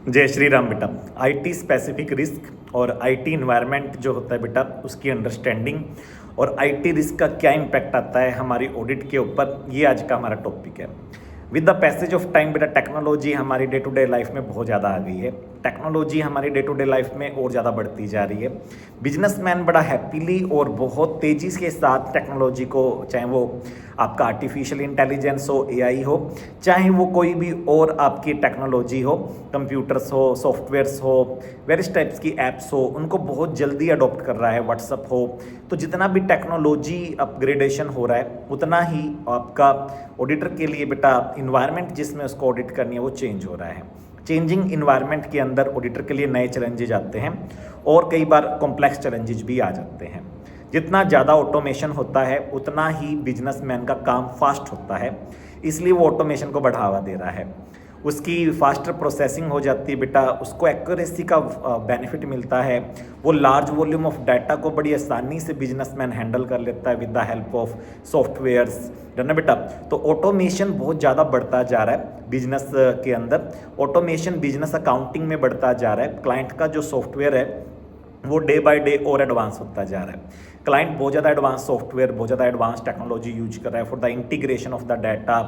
जय श्री राम बेटा। IT specific risk और आईटी इन्वायरमेंट जो होता है बेटा, उसकी अंडरस्टैंडिंग और आईटी रिस्क का क्या इम्पैक्ट आता है हमारी ऑडिट के ऊपर, ये आज का हमारा टॉपिक है। With the passage of time बेटा, टेक्नोलॉजी हमारी डे टू डे लाइफ में बहुत ज़्यादा आ गई है। टेक्नोलॉजी हमारी डे टू डे लाइफ में और ज़्यादा बढ़ती जा रही है। बिजनेसमैन बड़ा हैप्पीली और बहुत तेज़ी के साथ टेक्नोलॉजी को, चाहे वो आपका आर्टिफिशियल इंटेलिजेंस हो, एआई हो, चाहे वो कोई भी और आपकी टेक्नोलॉजी हो, कंप्यूटर्स हो, सॉफ्टवेयर्स हो, वेरियस टाइप्स की एप्स हो, उनको बहुत जल्दी अडॉप्ट कर रहा है। व्हाट्सअप हो, तो जितना भी टेक्नोलॉजी अपग्रेडेशन हो रहा है, उतना ही आपका ऑडिटर के लिए बेटा इन्वायरमेंट जिसमें उसको ऑडिट करनी है वो चेंज हो रहा है। चेंजिंग इन्वायरमेंट के अंदर ऑडिटर के लिए नए चैलेंजेज आते हैं और कई बार कॉम्प्लेक्स चैलेंजेज भी आ जाते हैं। जितना ज़्यादा ऑटोमेशन होता है उतना ही बिजनेसमैन का काम फास्ट होता है, इसलिए वो ऑटोमेशन को बढ़ावा दे रहा है। उसकी फास्टर प्रोसेसिंग हो जाती है बेटा, उसको एक्यूरेसी का बेनिफिट मिलता है। वो लार्ज वॉल्यूम ऑफ डाटा को बड़ी आसानी से बिजनेसमैन हैंडल कर लेता है with the help of softwares, है ना बेटा। तो ऑटोमेशन बहुत ज़्यादा बढ़ता जा रहा है बिजनेस के अंदर। ऑटोमेशन बिजनेस अकाउंटिंग में बढ़ता जा रहा है। क्लाइंट का जो सॉफ्टवेयर है वो डे बाय डे और एडवांस होता जा रहा है। क्लाइंट बहुत ज़्यादा एडवांस सॉफ्टवेयर, बहुत ज़्यादा एडवांस टेक्नोलॉजी यूज कर रहा है for the integration of the data,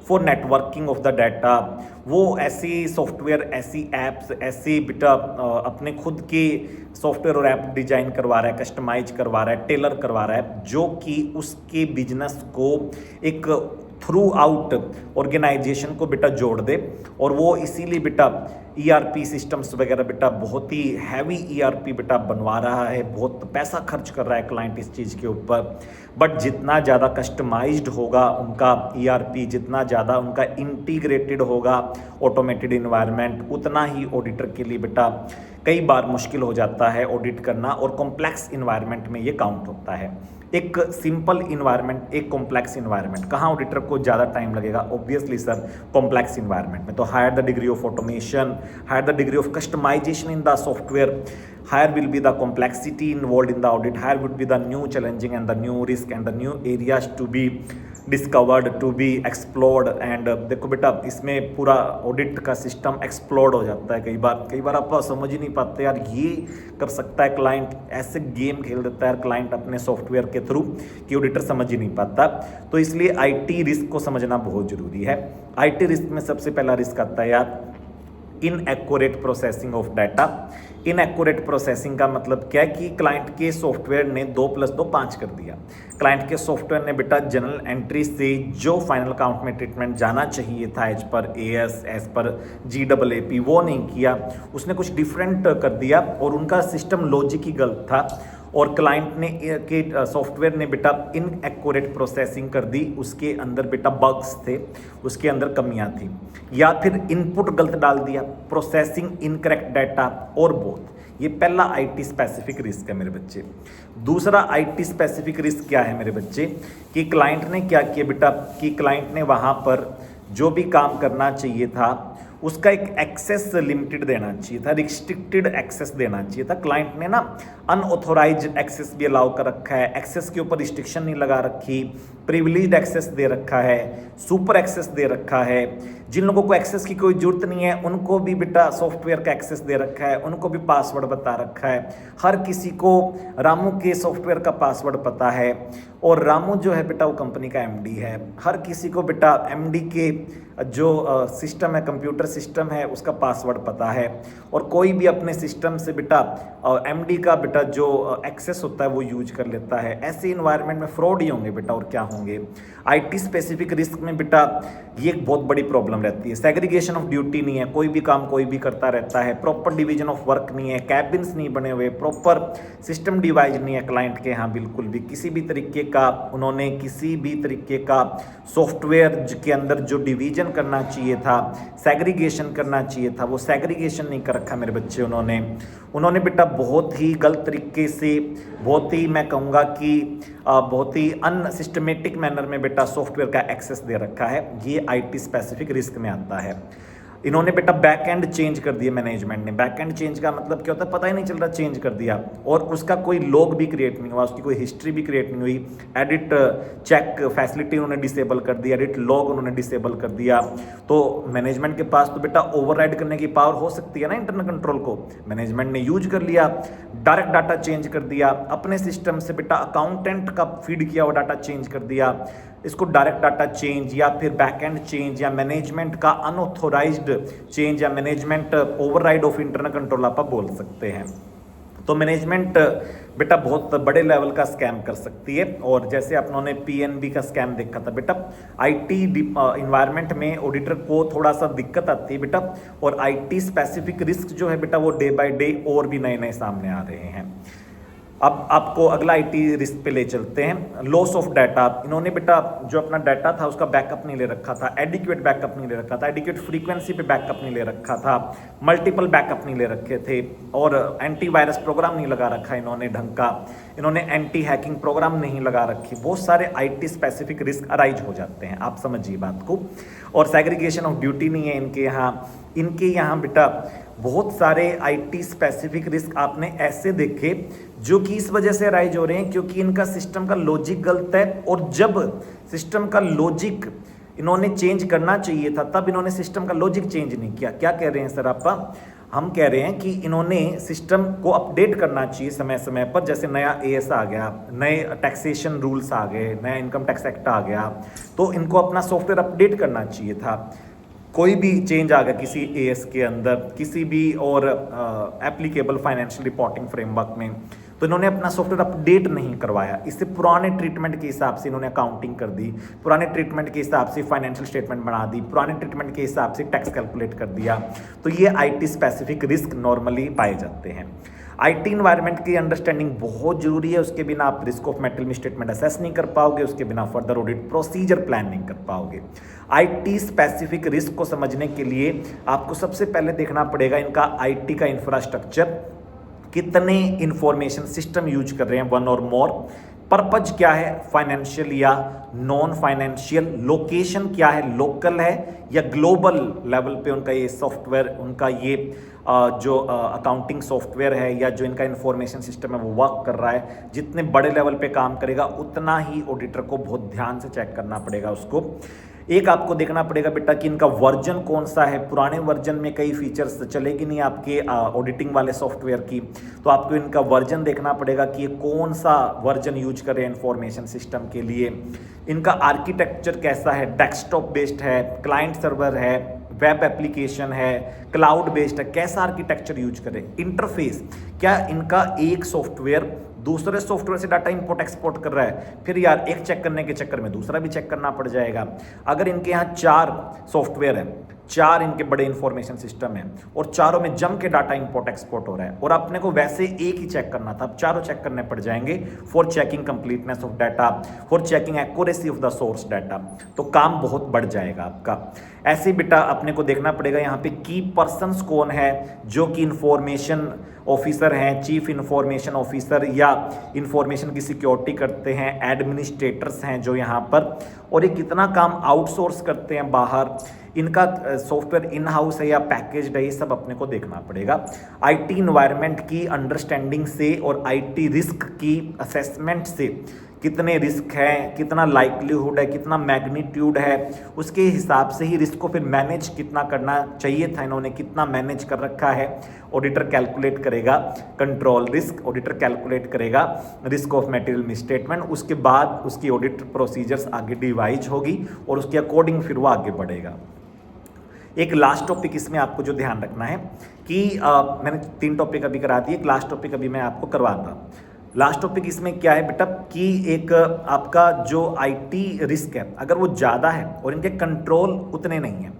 for networking of the data. वो ऐसी सॉफ्टवेयर, ऐसी एप्स, ऐसी बेटा अपने खुद के सॉफ्टवेयर और ऐप डिजाइन करवा रहा है, कस्टमाइज करवा रहा है, टेलर करवा रहा है, जो कि उसके बिजनेस को एक थ्रू आउट ऑर्गेनाइजेशन को बेटा जोड़ दे। और वो इसीलिए बेटा ईआरपी सिस्टम्स वगैरह बेटा बहुत ही हैवी ईआरपी बेटा बनवा रहा है, बहुत पैसा खर्च कर रहा है क्लाइंट इस चीज़ के ऊपर। बट जितना ज़्यादा कस्टमाइज्ड होगा उनका ईआरपी, जितना ज़्यादा उनका इंटीग्रेटेड होगा ऑटोमेटेड इन्वायरमेंट, उतना ही ऑडिटर के लिए बेटा कई बार मुश्किल हो जाता है ऑडिट करना, और कॉम्प्लेक्स इन्वायरमेंट में ये काउंट होता है। एक सिंपल इन्वायरमेंट, एक कॉम्प्लेक्स इन्वायरमेंट, कहाँ ऑडिटर को ज़्यादा टाइम लगेगा? ऑब्वियसली सर, कॉम्प्लेक्स इन्वायरमेंट में। तो higher the degree of automation, higher the degree of customization in the software, higher will be the complexity involved in the audit, higher would be the new challenging and the new risk and the new areas to be discovered, to be explored. And देखो बेटा, इसमें पूरा audit का system explored हो जाता है। कई बार आप समझ ही नहीं पाते यार ये कर सकता है क्लाइंट, ऐसे गेम खेल देता है क्लाइंट अपने सॉफ्टवेयर के थ्रू कि ऑडिटर समझ ही नहीं पाता। तो इसलिए आईटी रिस्क को समझना बहुत ज़रूरी है। आईटी रिस्क में सबसे पहला रिस्क आता है यार inaccurate processing of data. Inaccurate processing का मतलब क्या है कि क्लाइंट के सॉफ्टवेयर ने 2 + 2 5 कर दिया। क्लाइंट के सॉफ्टवेयर ने बेटा जनरल एंट्री से जो फाइनल अकाउंट में ट्रीटमेंट जाना चाहिए था as per as, as per GAAP, वो नहीं किया, उसने कुछ डिफरेंट कर दिया और उनका सिस्टम लॉजिक ही गलत था। और क्लाइंट ने के सॉफ्टवेयर ने बेटा इनएक्यूरेट प्रोसेसिंग कर दी, उसके अंदर बेटा बग्स थे, उसके अंदर कमियां थी, या फिर इनपुट गलत डाल दिया, प्रोसेसिंग इनकरेक्ट डाटा और बोथ। ये पहला आईटी स्पेसिफिक रिस्क है मेरे बच्चे। दूसरा आईटी स्पेसिफिक रिस्क क्या है मेरे बच्चे, कि क्लाइंट ने क्या किया बेटा, कि क्लाइंट ने वहाँ पर जो भी काम करना चाहिए था उसका एक एक्सेस लिमिटेड देना चाहिए था, रिस्ट्रिक्टेड एक्सेस देना चाहिए था। क्लाइंट ने ना अनऑथोराइज्ड एक्सेस भी अलाउ कर रखा है, एक्सेस के ऊपर रिस्ट्रिक्शन नहीं लगा रखी, प्रिविलेज्ड एक्सेस दे रखा है, सुपर एक्सेस दे रखा है। जिन लोगों को एक्सेस की कोई जरूरत नहीं है उनको भी बेटा सॉफ्टवेयर का एक्सेस दे रखा है, उनको भी पासवर्ड बता रखा है। हर किसी को रामू के सॉफ्टवेयर का पासवर्ड पता है, और रामू जो है बेटा वो कंपनी का एमडी है। हर किसी को बेटा एमडी के जो सिस्टम है, कंप्यूटर सिस्टम है, उसका पासवर्ड पता है। और कोई भी अपने सिस्टम से बेटा एमडी का बेटा जो एक्सेस होता है वो यूज कर लेता है। ऐसे इन्वायरमेंट में फ्रॉड ही होंगे बेटा, और क्या होंगे। आईटी स्पेसिफिक रिस्क में बेटा ये एक बहुत बड़ी प्रॉब्लम रहती है। सेग्रीगेशन ऑफ ड्यूटी नहीं है, कोई भी काम कोई भी करता रहता है। प्रॉपर डिवीजन ऑफ वर्क नहीं है, कैबिन्स नहीं बने हुए, प्रॉपर सिस्टम डिवाइज नहीं है क्लाइंट के यहाँ बिल्कुल भी। किसी भी तरीके का उन्होंने किसी भी तरीके का सॉफ्टवेयर के अंदर जो डिवीजन करना चाहिए था, सेग्रीगेशन करना चाहिए था, वो सेग्रीगेशन नहीं कर रखा मेरे बच्चे। उन्होंने बेटा बहुत ही गलत तरीके से, बहुत ही मैं कहूँगा कि बहुत ही अनसिस्टमेटिक मैनर में बेटा सॉफ्टवेयर का एक्सेस दे रखा है। ये आईटी स्पेसिफिक रिस्क में आता है। इन्होंने बेटा बैक एंड चेंज कर दिया मैनेजमेंट ने। बैक एंड चेंज का मतलब क्या होता है, पता ही नहीं चल रहा, चेंज कर दिया और उसका कोई लॉग भी क्रिएट नहीं हुआ, उसकी कोई हिस्ट्री भी क्रिएट नहीं हुई। एडिट चेक फैसिलिटी उन्होंने डिसेबल कर दिया, एडिट लॉग उन्होंने डिसेबल कर दिया। तो मैनेजमेंट के पास तो बेटा ओवरराइड करने की पावर हो सकती है ना इंटरनल कंट्रोल को, मैनेजमेंट ने यूज कर लिया, डायरेक्ट डाटा चेंज कर दिया अपने सिस्टम से बेटा, अकाउंटेंट का फीड किया हुआ डाटा चेंज कर दिया। इसको डायरेक्ट डाटा चेंज या फिर बैकएंड चेंज या मैनेजमेंट का अनऑथोराइज्ड चेंज या management override of internal control आप बोल सकते हैं। तो मैनेजमेंट बेटा बहुत बड़े लेवल का स्कैम कर सकती है। और जैसे आपने पीएनबी का स्कैम देखा था बेटा, आईटी इन्वायरमेंट में ऑडिटर को थोड़ा सा दिक्कत आती है बेटा, और आईटी स्पेसिफिक रिस्क जो है बेटा वो डे बाय डे और भी नए नए सामने आ रहे हैं। अब आपको अगला आईटी रिस्क पे ले चलते हैं, लॉस ऑफ डाटा। इन्होंने बेटा जो अपना डाटा था उसका बैकअप नहीं ले रखा था, एडिक्वेट बैकअप नहीं ले रखा था, एडिक्वेट फ्रीक्वेंसी पे बैकअप नहीं ले रखा था, मल्टीपल बैकअप नहीं ले रखे थे, और एंटीवायरस प्रोग्राम नहीं लगा रखा इन्होंने ढंग का, इन्होंने एंटी हैकिंग प्रोग्राम नहीं लगा रखी। बहुत सारे आईटी स्पेसिफिक रिस्क अराइज हो जाते हैं, आप समझिए बात को। और सेग्रीगेशन ऑफ ड्यूटी नहीं है इनके यहाँ बेटा बहुत सारे आईटी स्पेसिफिक रिस्क आपने ऐसे देखे जो कि इस वजह से अराइज हो रहे हैं क्योंकि इनका सिस्टम का लॉजिक गलत है। और जब सिस्टम का लॉजिक इन्होंने चेंज करना चाहिए था तब इन्होंने सिस्टम का लॉजिक चेंज नहीं किया। क्या कह रहे हैं सर आप? हम कह रहे हैं कि इन्होंने सिस्टम को अपडेट करना चाहिए समय समय पर, जैसे नया एएस आ गया, नए टैक्सेशन रूल्स आ गए, नया इनकम टैक्स एक्ट आ गया, तो इनको अपना सॉफ्टवेयर अपडेट करना चाहिए था। कोई भी चेंज आ गया किसी एएस के अंदर, किसी भी और एप्लीकेबल फाइनेंशियल रिपोर्टिंग फ्रेमवर्क में, तो इन्होंने अपना सॉफ्टवेयर अपडेट नहीं करवाया। इससे पुराने ट्रीटमेंट के हिसाब से इन्होंने अकाउंटिंग कर दी, पुराने ट्रीटमेंट के हिसाब से फाइनेंशियल स्टेटमेंट बना दी, पुराने ट्रीटमेंट के हिसाब से टैक्स कैलकुलेट कर दिया। तो ये आईटी स्पेसिफिक रिस्क नॉर्मली पाए जाते हैं। आईटी इन्वायरमेंट की अंडरस्टैंडिंग बहुत जरूरी है, उसके बिना आप risk of metal statement assess नहीं कर पाओगे, उसके बिना फर्दर ऑडिट प्रोसीजर प्लान नहीं कर पाओगे। आईटी स्पेसिफिक रिस्क को समझने के लिए आपको सबसे पहले देखना पड़ेगा इनका आईटी का इंफ्रास्ट्रक्चर, कितने इंफॉर्मेशन सिस्टम यूज कर रहे हैं, वन और मोर, पर्पज क्या है, फाइनेंशियल या नॉन फाइनेंशियल, लोकेशन क्या है, लोकल है या ग्लोबल लेवल पे उनका ये सॉफ्टवेयर, उनका ये जो अकाउंटिंग सॉफ्टवेयर है या जो इनका इंफॉर्मेशन सिस्टम है वो वर्क कर रहा है। जितने बड़े लेवल पे काम करेगा उतना ही ऑडिटर को बहुत ध्यान से चेक करना पड़ेगा उसको। एक आपको देखना पड़ेगा बेटा कि इनका वर्जन कौन सा है। पुराने वर्जन में कई फीचर्स चलेगी नहीं आपके ऑडिटिंग वाले सॉफ्टवेयर की, तो आपको इनका वर्जन देखना पड़ेगा कि ये कौन सा वर्जन यूज कर रहे हैं इंफॉर्मेशन सिस्टम के लिए। इनका आर्किटेक्चर कैसा है, डेस्कटॉप बेस्ड है, क्लाइंट सर्वर है, वेब एप्लीकेशन है, क्लाउड बेस्ड है, कैसा आर्किटेक्चर यूज करें। इंटरफेस, क्या इनका एक सॉफ्टवेयर दूसरे सॉफ्टवेयर से डाटा इंपोर्ट एक्सपोर्ट कर रहा है, फिर यार एक चेक करने के चक्कर में दूसरा भी चेक करना पड़ जाएगा। अगर इनके यहाँ 4 सॉफ्टवेयर है, 4 इनके बड़े इंफॉर्मेशन सिस्टम है और चारों में जम के डाटा इंपोर्ट एक्सपोर्ट हो रहा है और अपने को वैसे एक ही चेक करना था, अब चारों चेक करने पड़ जाएंगे for checking completeness of data, for checking accuracy of the source data, तो काम बहुत बढ़ जाएगा आपका। ऐसे बेटा अपने को देखना पड़ेगा यहाँ पे की पर्सन्स कौन है, जो कि इंफॉर्मेशन ऑफिसर हैं, चीफ इंफॉर्मेशन ऑफिसर या इंफॉर्मेशन की सिक्योरिटी करते हैं, एडमिनिस्ट्रेटर्स हैं जो यहाँ पर, और ये कितना काम आउटसोर्स करते हैं बाहर, इनका सॉफ्टवेयर इन हाउस है या पैकेज्ड है, ये सब अपने को देखना पड़ेगा। आईटी इन्वायरमेंट की अंडरस्टैंडिंग से और आईटी रिस्क की असेसमेंट से कितने रिस्क हैं, कितना लाइक्लीहुड है, कितना मैग्नीट्यूड है, उसके हिसाब से ही रिस्क को फिर मैनेज कितना करना चाहिए था, इन्होंने कितना मैनेज कर रखा है, ऑडिटर कैलकुलेट करेगा। कंट्रोल रिस्क ऑडिटर कैलकुलेट करेगा, रिस्क ऑफ मटेरियल मिसस्टेटमेंट, उसके बाद उसकी ऑडिट प्रोसीजर्स आगे डिवाइज होगी और उसके अकॉर्डिंग फिर वो आगे बढ़ेगा। एक लास्ट टॉपिक इसमें आपको जो ध्यान रखना है कि मैंने 3 टॉपिक अभी करा दिए, एक लास्ट टॉपिक अभी मैं आपको करवाता। लास्ट टॉपिक इसमें क्या है बेटा कि एक आपका जो आईटी रिस्क है अगर वो ज़्यादा है और इनके कंट्रोल उतने नहीं है,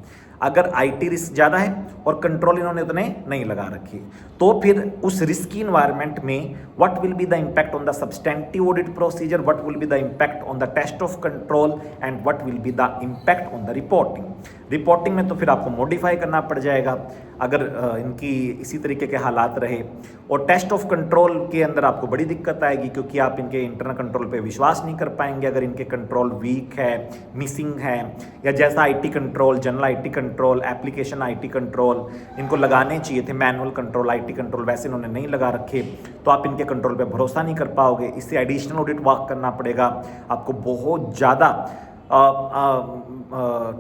अगर आईटी रिस्क ज़्यादा है और कंट्रोल इन्होंने उतने नहीं लगा रखी, तो फिर उस रिस्की इन्वायरमेंट में what will be the impact on the substantive audit procedure, what will be the impact on the test of control and what will be the impact on the reporting. Reporting में तो फिर आपको modify करना पड़ जाएगा अगर इनकी इसी तरीके के हालात रहे। और टेस्ट ऑफ कंट्रोल के अंदर आपको बड़ी दिक्कत आएगी, क्योंकि आप इनके इंटरनल कंट्रोल पे विश्वास नहीं कर पाएंगे अगर इनके कंट्रोल वीक है, मिसिंग है, या जैसा IT control, general IT control, application IT control इनको लगाने चाहिए थे, मैनुअल कंट्रोल, आईटी कंट्रोल, वैसे इन्होंने नहीं लगा रखे, तो आप इनके कंट्रोल पे भरोसा नहीं कर पाओगे। इससे एडिशनल ऑडिट वर्क करना पड़ेगा आपको, बहुत ज़्यादा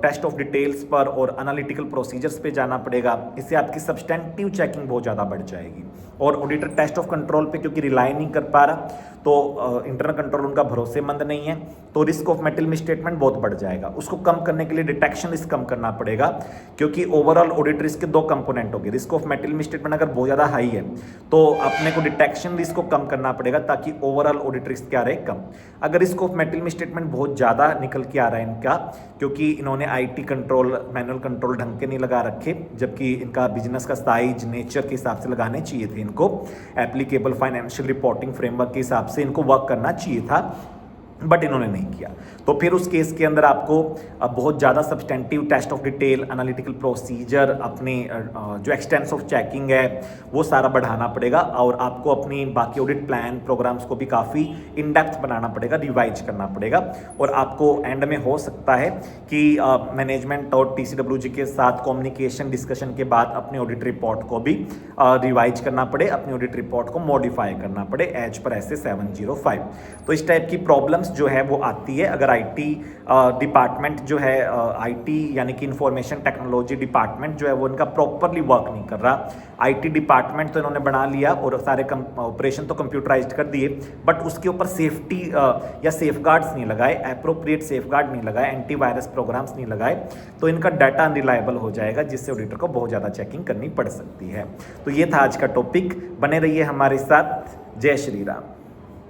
टेस्ट ऑफ डिटेल्स पर और एनालिटिकल प्रोसीजर्स पे जाना पड़ेगा। इससे आपकी सब्सटेंटिव चेकिंग बहुत ज़्यादा बढ़ जाएगी। और ऑडिटर टेस्ट ऑफ कंट्रोल पे क्योंकि रिलाई नहीं कर पा रहा, तो इंटरनल कंट्रोल उनका भरोसेमंद नहीं है, तो रिस्क ऑफ मेटल मिसस्टेटमेंट बहुत बढ़ जाएगा। उसको कम करने के लिए डिटेक्शन रिस्क कम करना पड़ेगा, क्योंकि ओवरऑल ऑडिट रिस्क के 2 कंपोनेंट होंगे। रिस्क ऑफ मेटल मिसस्टेटमेंट अगर बहुत ज़्यादा हाई है तो अपने को डिटेक्शन रिस्क को कम करना पड़ेगा, ताकि ओवरऑल ऑडिट रिस्क क्या रहे, कम। अगर रिस्क ऑफ मेटल मिसस्टेटमेंट बहुत ज़्यादा निकल के आ रहा है इनका, क्योंकि इन्होंने आईटी कंट्रोल, मैनुअल कंट्रोल ढंग के नहीं लगा रखे, जबकि इनका बिजनेस का साइज, नेचर के हिसाब से लगाने चाहिए थे इनको, एप्लीकेबल फाइनेंशियल रिपोर्टिंग फ्रेमवर्क के हिसाब से इनको वर्क करना चाहिए था, बट इन्होंने नहीं किया। तो फिर उस केस के अंदर आपको बहुत ज़्यादा substantive test of detail, analytical procedure, अपनी जो एक्सटेंस ऑफ चेकिंग है वो सारा बढ़ाना पड़ेगा, और आपको अपनी बाकी ऑडिट प्लान प्रोग्राम्स को भी काफ़ी इन डेप्थ बनाना पड़ेगा, रिवाइज करना पड़ेगा। और आपको एंड में हो सकता है कि मैनेजमेंट और टीसीडब्ल्यूजी के साथ कम्युनिकेशन डिस्कशन के बाद अपनी ऑडिट रिपोर्ट को भी रिवाइज करना पड़े, अपनी ऑडिट रिपोर्ट को मॉडिफाई करना पड़े एज पर ऐसे 705। तो इस टाइप की प्रॉब्लम्स जो है वो आती है अगर आईटी डिपार्टमेंट जो है, आईटी यानी कि इंफॉर्मेशन टेक्नोलॉजी डिपार्टमेंट जो है वो इनका प्रॉपरली वर्क नहीं कर रहा। आईटी डिपार्टमेंट तो इन्होंने बना लिया और सारे ऑपरेशन तो कंप्यूटराइज्ड कर दिए, बट उसके ऊपर सेफ्टी या सेफगार्ड्स नहीं लगाए, एप्रोप्रिएट सेफगार्ड नहीं लगाए, एंटीवायरस प्रोग्राम्स नहीं लगाए, तो इनका डाटा अनरिलायबल हो जाएगा, जिससे ऑडिटर को बहुत ज़्यादा चेकिंग करनी पड़ सकती है। तो ये था आज का टॉपिक, बने रहिए हमारे साथ। जय श्री राम।